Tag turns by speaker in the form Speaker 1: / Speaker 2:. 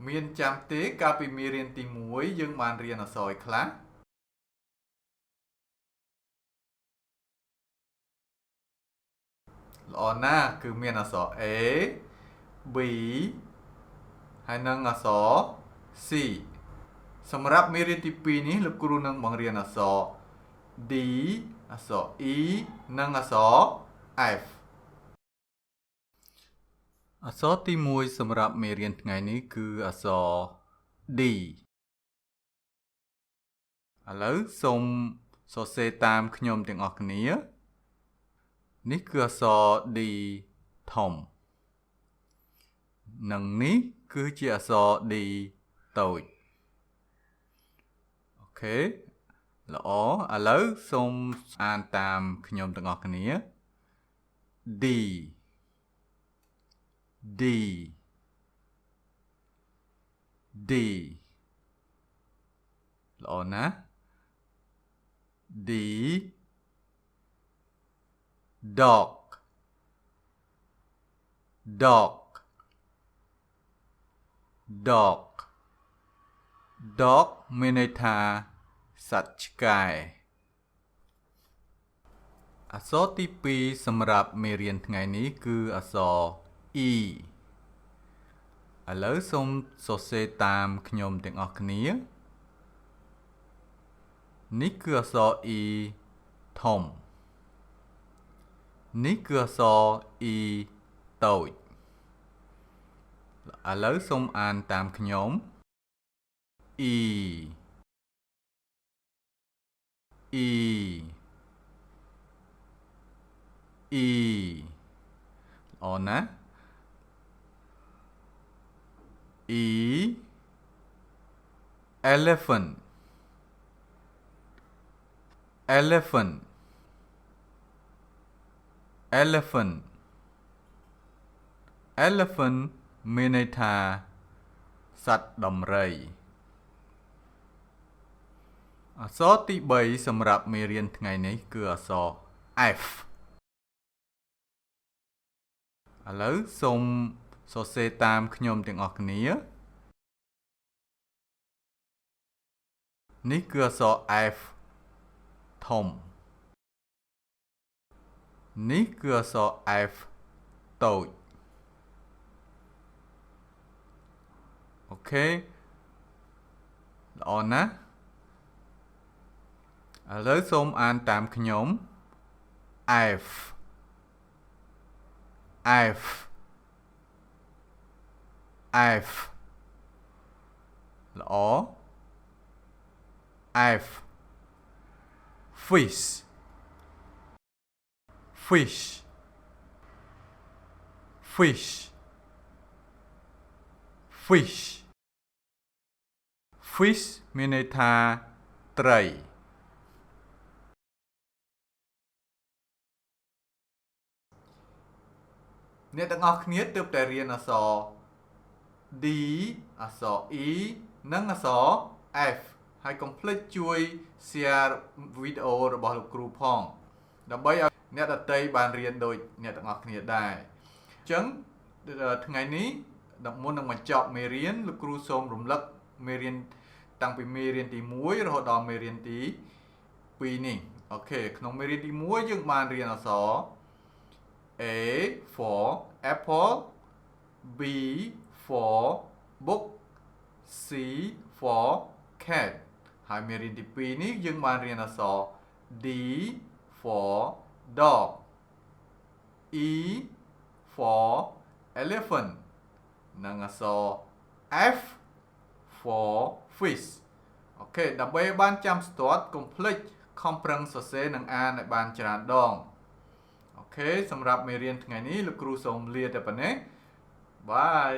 Speaker 1: មានចាំទេកាលពីមេរៀនទី1យើងបានរៀនអក្សរខ្លះល្អណាស់គឺមានអក្សរ A B ហើយនិងអក្សរ C សម្រាប់មេរៀនទី2នេះលោកគ្រូនឹងបង្រៀនអក្សរ D អក្សរ E និងអក្សរ F អក្សរទី1សម្រាប់មេរៀនថ្ងៃនេះគឺអក្សរ D ឥឡូវសូមសរសេរតាមខ្ញុំទាំងអស់គ្នានេះគឺអក្សរ D ធំនិងនេះគឺជាអក្សរ D តូចអូខេល្អឥឡូវសូមអានតាមខ្ញុំទាំងអស់គ្នា D D D ល្អណាស់ D dog dog dog dog មានន័យថាសត្វឆ្កែអក្សរទី2សម្រាប់មេរៀនថ្ងៃនេះគឺអក្សរ E ឥឡូវសូមសរសេរតាមខ្ញុំទាំងអស់គ្នានេះគឺអក្សរ E ធំនេះគឺអក្សរ E តូចឥឡូវសូមអានតាមខ្ញុំ E E E ល្អណាស់ E elephant elephant elephant elephant មានន័យថាសត្វដំរីអក្សរទី3សម្រាប់មេរៀនថ្ងៃនេះគឺអក្សរ F ឥឡូវសូមសរសេរតាមខ្ញុំទាំងអស់គ្នានេះគឺអក្សរ F ធំនេះគឺអក្សរ F តូចអូខេល្អណាស់ឥឡូវសូមអានតាមខ្ញុំ F F F ល្អ F fish fish fish fish fish មានន័យថាត្រីអ្នកទាំងអស់គ្នាទើបតែរៀនអក្សរ D អក្សរ E និងអក្សរ F ហើយកុំភ្លេចជួយ share វីដេអូរបស់លោកគ្រូផងដើម្បីឲ្យអ្នកដទៃបានរៀនដូចអ្នកទាំងអស់គ្នាដែរអញ្ចឹងថ្ងៃនេះមុននឹងបញ្ចប់មេរៀនលោកគ្រូសូមរំលឹកមេរៀនតាំងពីមេរៀនទី1រហូតដល់មេរៀនទី2នេះអូខេក្នុងមេរៀនទី1យើងបានរៀនអក្សរ A for apple B for book C for cat ហើយមេរៀនទី2នេះយើងបានរៀនអក្សរ D for dog E for elephant និងអក្សរ F for fish អូខេដើម្បីបានចាំស្ទាត់កុំភ្លេចខំប្រឹងសរសេរនិងអានឲ្យបានច្រើនដងអូខេសម្រាប់មេរៀនថ្ងៃនេះលោកគ្រូសូមលាតែប៉ុណ្ណេះបាយ